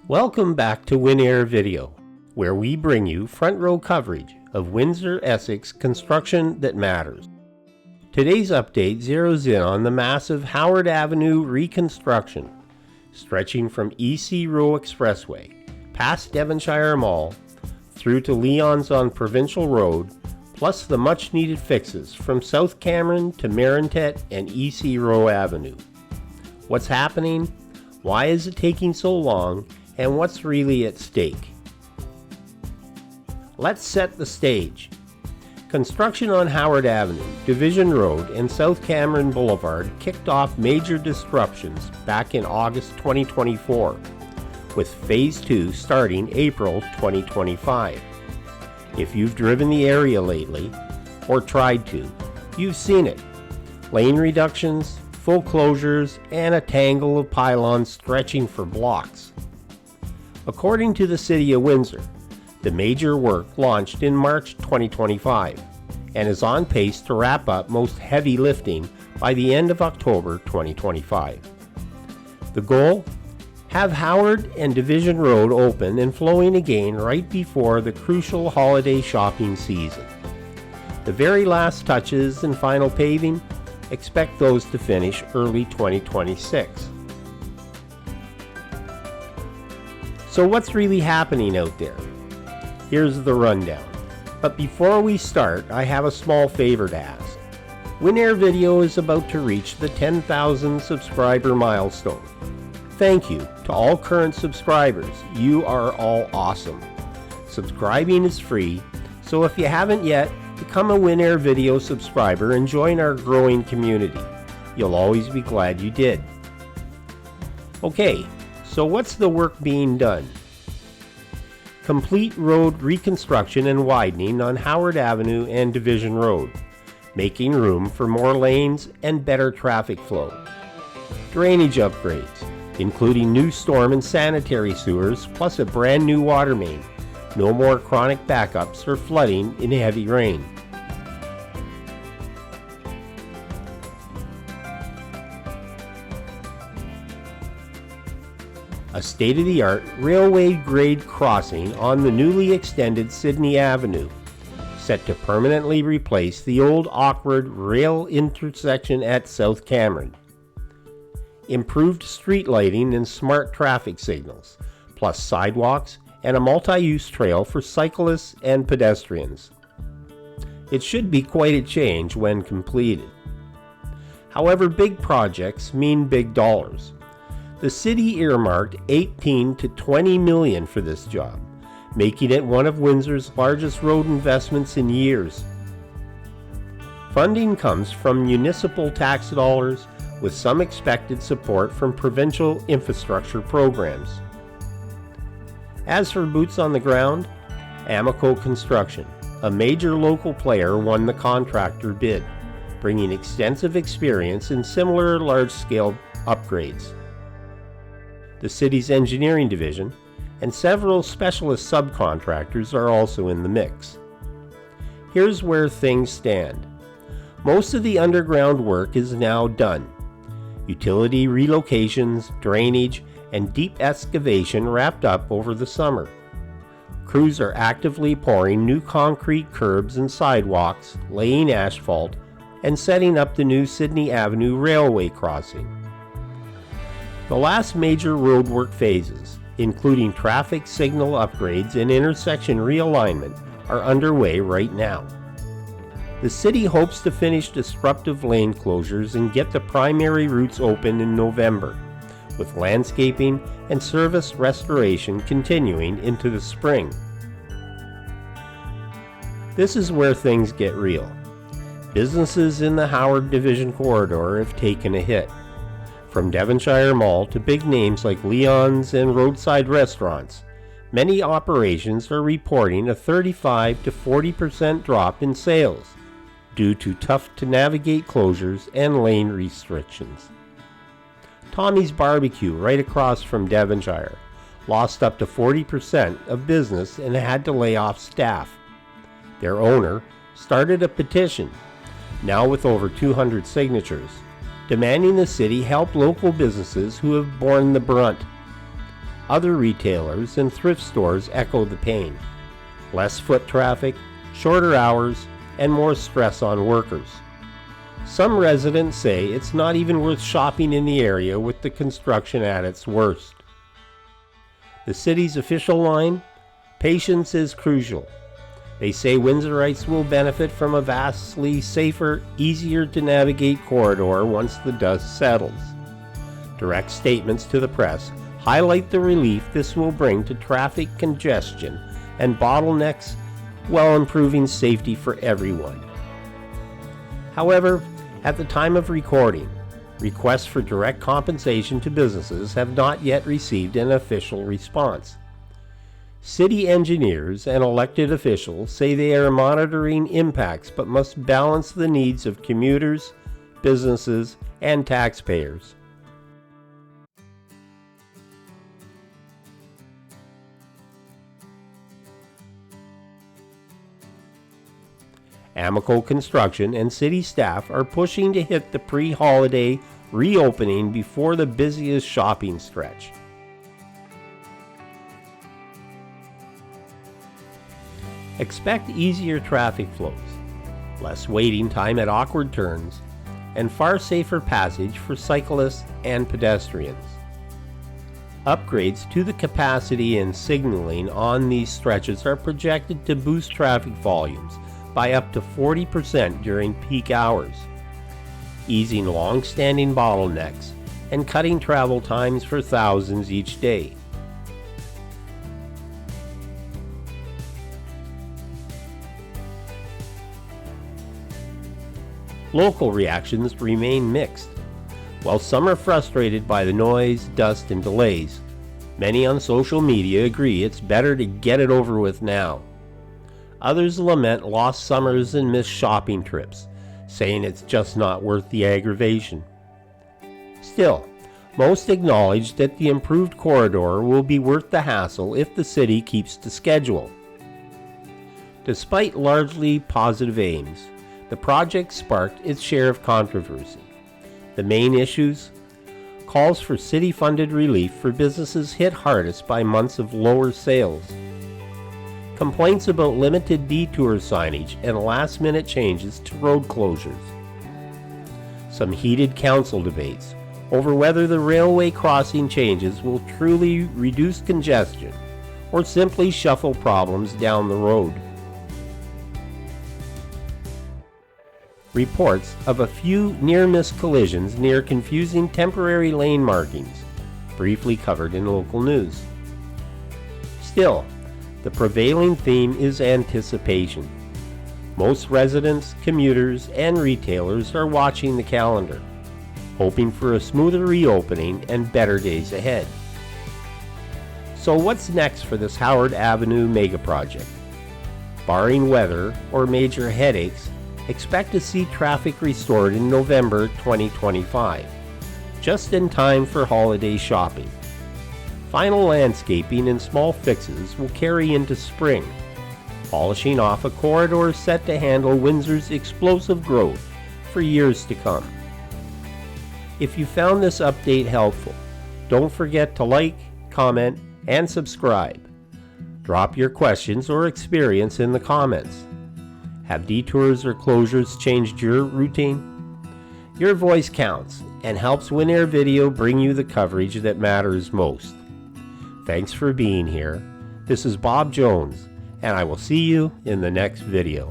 Welcome back to WinAirvideo, where we bring you front row coverage of Windsor-Essex construction that matters. Today's update zeroes in on the massive Howard Avenue reconstruction, stretching from EC Row Expressway, past Devonshire Mall, through to Leon's on Provincial Road, plus the much needed fixes from South Cameron to Marentette and EC Row Avenue. What's happening? Why is it taking so long? And what's really at stake? Let's set the stage. Construction on Howard Avenue, Division Road, and South Cameron Boulevard kicked off major disruptions back in August 2024, with Phase 2 starting April 2025. If you've driven the area lately, or tried to, you've seen it. Lane reductions, full closures, and a tangle of pylons stretching for blocks. According to the City of Windsor, the major work launched in March 2025 and is on pace to wrap up most heavy lifting by the end of October 2025. The goal? Have Howard and Division Road open and flowing again right before the crucial holiday shopping season. The very last touches and final paving, expect those to finish early 2026. So what's really happening out there? Here's the rundown. But before we start, I have a small favor to ask. WinAirvideo is about to reach the 10,000 subscriber milestone. Thank you to all current subscribers. You are all awesome. Subscribing is free, so if you haven't yet, become a WinAirvideo subscriber and join our growing community. You'll always be glad you did. Okay, so what's the work being done? Complete road reconstruction and widening on Howard Avenue and Division Road, making room for more lanes and better traffic flow. Drainage upgrades, including new storm and sanitary sewers, plus a brand new water main. No more chronic backups or flooding in heavy rain. A state-of-the-art railway-grade crossing on the newly extended Sydney Avenue, set to permanently replace the old awkward rail intersection at South Cameron. Improved street lighting and smart traffic signals, plus sidewalks and a multi-use trail for cyclists and pedestrians. It should be quite a change when completed. However, big projects mean big dollars. The city earmarked 18 to 20 million for this job, making it one of Windsor's largest road investments in years. Funding comes from municipal tax dollars, with some expected support from provincial infrastructure programs. As for boots on the ground, Amico Construction, a major local player, won the contractor bid, bringing extensive experience in similar large-scale upgrades. The city's engineering division and several specialist subcontractors are also in the mix. Here's where things stand. Most of the underground work is now done. Utility relocations, drainage, and deep excavation wrapped up over the summer. Crews are actively pouring new concrete curbs and sidewalks, laying asphalt, and setting up the new Sydney Avenue railway crossing. The last major roadwork phases, including traffic signal upgrades and intersection realignment, are underway right now. The city hopes to finish disruptive lane closures and get the primary routes open in November, with landscaping and service restoration continuing into the spring. This is where things get real. Businesses in the Howard Division corridor have taken a hit. From Devonshire Mall to big names like Leon's and roadside restaurants, many operations are reporting a 35 to 40% drop in sales due to tough-to-navigate closures and lane restrictions. Tommy's Barbecue, right across from Devonshire, lost up to 40% of business and had to lay off staff. Their owner started a petition, now with over 200 signatures, demanding the city help local businesses who have borne the brunt. Other retailers and thrift stores echo the pain. Less foot traffic, shorter hours, and more stress on workers. Some residents say it's not even worth shopping in the area with the construction at its worst. The city's official line, patience is crucial. They say Windsorites will benefit from a vastly safer, easier to navigate corridor once the dust settles. Direct statements to the press highlight the relief this will bring to traffic congestion and bottlenecks while improving safety for everyone. However, at the time of recording, requests for direct compensation to businesses have not yet received an official response. City engineers and elected officials say they are monitoring impacts but must balance the needs of commuters, businesses, and taxpayers. Amico Construction and city staff are pushing to hit the pre-holiday reopening before the busiest shopping stretch. Expect easier traffic flows, less waiting time at awkward turns, and far safer passage for cyclists and pedestrians. Upgrades to the capacity and signaling on these stretches are projected to boost traffic volumes by up to 40% during peak hours, easing long-standing bottlenecks and cutting travel times for thousands each day. Local reactions remain mixed. While some are frustrated by the noise, dust, and delays, many on social media agree it's better to get it over with now. Others lament lost summers and missed shopping trips, saying it's just not worth the aggravation. Still, most acknowledge that the improved corridor will be worth the hassle if the city keeps to schedule. Despite largely positive aims, the project sparked its share of controversy. The main issues: calls for city-funded relief for businesses hit hardest by months of lower sales, complaints about limited detour signage and last-minute changes to road closures, some heated council debates over whether the railway crossing changes will truly reduce congestion or simply shuffle problems down the road. Reports of a few near-miss collisions near confusing temporary lane markings, briefly covered in local news. Still, the prevailing theme is anticipation. Most residents, commuters, and retailers are watching the calendar, hoping for a smoother reopening and better days ahead. So what's next for this Howard Avenue mega project? Barring weather or major headaches, expect to see traffic restored in November 2025, just in time for holiday shopping. Final landscaping and small fixes will carry into spring, polishing off a corridor set to handle Windsor's explosive growth for years to come. If you found this update helpful, don't forget to like, comment, and subscribe. Drop your questions or experience in the comments. Have detours or closures changed your routine? Your voice counts and helps WinAirvideo bring you the coverage that matters most. Thanks for being here. This is Bob Jones, and I will see you in the next video.